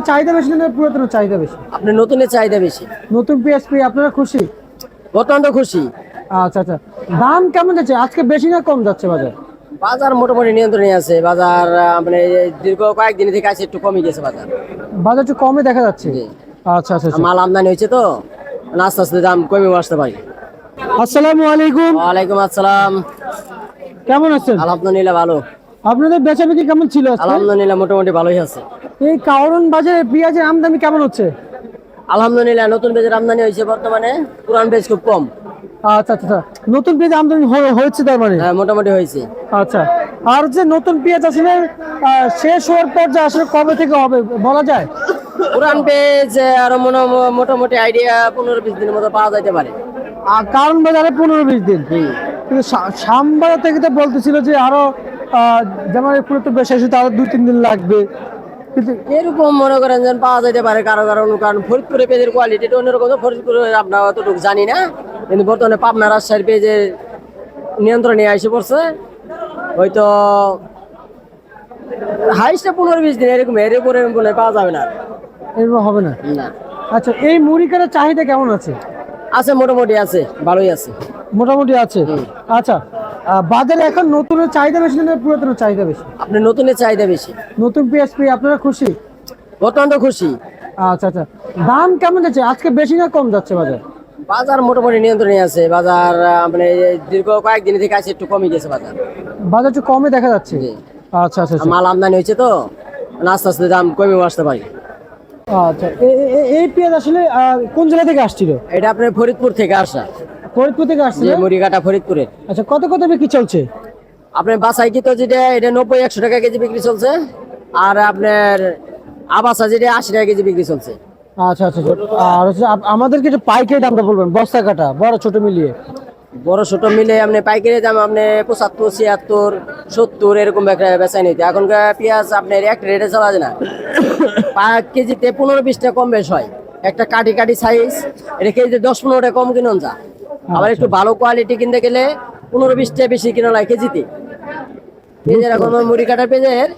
নতুনের চাহিদা বেশি না পুরাতনের চাহিদা বেশি? আপনার নতুনের চাহিদা বেশি। নতুন পেঁয়াজ পেয়ে আপনারা খুশি? অত্যন্ত খুশি। আচ্ছা আচ্ছা, দাম কেমন যাচ্ছে আজকে, বেশি না কম যাচ্ছে বাজার? বাজার মোটামুটি নিয়ন্ত্রণে আছে। বাজার মানে দীর্ঘ কয়েকদিন থেকে আছে, একটু কমে গেছে বাজার। বাজার একটু কমে দেখা যাচ্ছে। জি। আচ্ছা আচ্ছা আচ্ছা। মাল আমদানি হয়েছে তো, আস্তে আস্তে দাম কমে আসতে পারে। আসসালামু আলাইকুম। ওয়ালাইকুম আসসালাম। কেমন আছেন? আলহামদুলিল্লাহ ভালো। আপনাদের বেচাবিক্রি কেমন ছিল আজকে? আলহামদুলিল্লাহ মোটামুটি ভালোই আছে। এই কারণ বাজারে পেঁয়াজের আমদানি কেমন হচ্ছে? আলহামদুলিল্লাহ নতুন পেঁয়াজের আমদানি হয়েছে বর্তমানে, পুরান পেঁয়াজ খুব কম। আচ্ছা আচ্ছা আচ্ছা। নতুন পেঁয়াজ আমদানি হয়েছে তার মানে? হ্যাঁ মোটামুটি হয়েছে। আচ্ছা, আর যে নতুন পেঁয়াজ আসলে শেষ হওয়ার পর যে আসলে কবে থেকে হবে বলা যায়? পুরান পেঁয়াজ আরো মোটামুটি আইডিয়া 15-20 দিনের মতো পাওয়া যাইতে পারে। আর কারণ বাজারে 15-20 দিন, কিন্তু সামবাজার থেকে তো বলতেছিল যে আরো যেমন পুরো তো বেশি আসে আরো 2-3 দিন লাগবে, কিন্তু এরকম মনে করেন যেন পাওয়া যাইতে পারে কারণ ফরিদপুরে পেঁয়াজের কোয়ালিটিটা অন্যরকম। তো ফরিদপুরে আপনার অতটুকু জানি না, কিন্তু বর্তমানে পাবনা রাজশাহীর পেঁয়াজের নিয়ন্ত্রণে এসে পড়ছে। হয়তো হাইস্টে 15-20 দিন এরকম, এর উপরে বলে পাওয়া যাবে না। এরকম হবে না। না আচ্ছা, এই মুড়ি কাটার চাহিদা কেমন আছে? আছে, মোটামুটি আছে, ভালোই আছে। মোটামুটি আছে। আচ্ছা, বাজারে এখন নতুনের চাহিদা বেশি না পুরাতনের চাহিদা বেশি? আপনার নতুনের চাহিদা বেশি। নতুন পেঁয়াজ পেয়ে আপনারা খুশি? অত্যন্ত খুশি। আচ্ছা আচ্ছা, দাম কেমন যাচ্ছে আজকে, বেশি না কম যাচ্ছে বাজার? বাজার মোটামুটি নিয়ন্ত্রণে আছে। বাজার মানে দীর্ঘ কয়েকদিন থেকে আছে, একটু কমে গেছে বাজার। বাজার একটু কমে দেখা যাচ্ছে। জি। আচ্ছা আচ্ছা আচ্ছা। মাল আমদানি হয়েছে তো, আস্তে আস্তে দাম কমে আসতে পারে। আচ্ছা, এই পেঁয়াজ আসলে কোন জেলা থেকে আসছিল? এটা আপনার ফরিদপুর থেকে আসা। ফরিদপুর থেকে আসছিল? যে মুড়িঘাটা ফরিদপুরের। আচ্ছা, কত কত বিক্রি চলছে? আপনার বাসাই কি তো যেটা, এটা 90-100 টাকা কেজি বিক্রি চলছে। আর আপনার আবাসা যেটা 80 টাকা কেজি বিক্রি চলছে। আচ্ছা আচ্ছা আচ্ছা। আর হচ্ছে আমাদেরকে একটু পাইকারি দামটা বলবেন, বস্তা কাটা বড় ছোট মিলিয়ে। বড় ছোট মিলে আপনি পাইকারি দাম আপনি 75-76-70 এরকম বেচাই নিতে। এখনকার পেঁয়াজ আপনার এক রেটে চলা যায় না। 5 কেজিতে 15-20 টাকা কম বেশ হয়। একটা কাটি কাটি সাইজ, এটা কেজিতে 10-15 টাকা কম কিনুন যা। আবার একটু ভালো কোয়ালিটি কিনতে গেলে 15-20 টাকা বেশি কিনা লাগে কেজিতে। পেঁয়াজের এখন মুড়ি কাটার পেঁয়াজের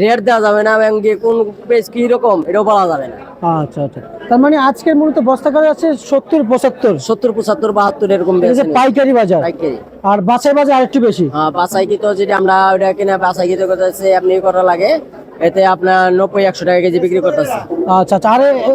রেট দেওয়া যাবে না, এবং কোন পেঁয়াজ কি রকম এটাও বলা যাবে না। আচ্ছা আচ্ছা, তার মানে আজকের মূলত বস্তা কাটা আছে 70-75, 70-75-72 এরকম পাইকারি বাজার। পাইকারি। আর বাছাই বাজার আরেকটু বেশি। হ্যাঁ বাছাই কি তো যেটা আমরা ওটা কিনা বাছাই কি তো করতেছে আপনি করা লাগে, এতে আপনার 90-100 টাকা কেজি বিক্রি করতেছে। আচ্ছা আচ্ছা,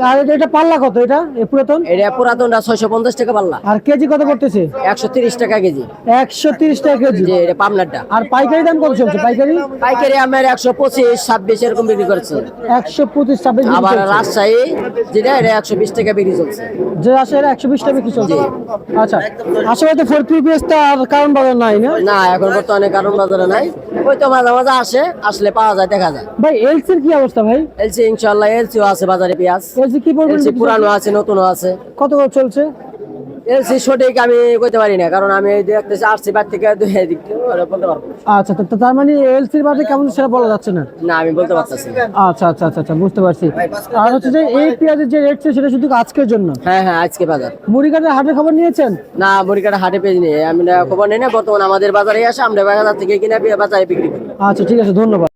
আর এটা পাল্লা কত? এটা পুরাতন? এটা পুরাতনটা 650 টাকা পাল্লা। আর কেজি কত পড়তেছে? 130 টাকা কেজি। 130 টাকা কেজি। যে এটা পাবনারটা। আর পাইকারি দাম কত চলছে পাইকারি? পাইকারি আমার 125-26 এরকম বিক্রি করছে। 125-26। আবার রাজশাহী যেটা এটা 120 টাকা বিক্রি চলছে। যে আসে এটা 120 টাকা বিক্রি চলছে। আচ্ছা, আসলে তো ফরিদপুর পেঁয়াজটা আর কারণ বাজার নাই না? না এখন বর্তমানে কারণ বাজারে নাই। ওই তো মাঝে মাঝে আসলে পাওয়া যায়, দেখা যায়। ভাই এলসির কি অবস্থা ভাই? এলসি ইনশাআল্লাহ এলসিও আছে বাজারে পেঁয়াজ। এলসি কি পড়বে? এলসি পুরানো আছে, নতুনও আছে। কত করে চলছে? এলসি সঠিক আমি কইতে পারি না, কারণ আমি দেখতেছি আসছি বাড়ি থেকে বলতে পারবো। আচ্ছা, তো তার মানে এলসির বাজার কেমন সেটা বলা যাচ্ছে না? না আমি বলতে পারতেছি না। আচ্ছা আচ্ছা আচ্ছা আচ্ছা, বুঝতে পারছি। আর হচ্ছে যে এই পেঁয়াজের যে রেট সেটা শুধু আজকের জন্য? হ্যাঁ হ্যাঁ, আজকে বাজার। মুড়িঘাটের হাটের খবর নিয়েছেন? না মুড়িঘাটা হাটে পেজ নেই, আমি খবর নেই না। বর্তমানে আমাদের বাজারে আসে, আমরা বাজার থেকে কিনে বাজারে বিক্রি করি। আচ্ছা ঠিক আছে, ধন্যবাদ।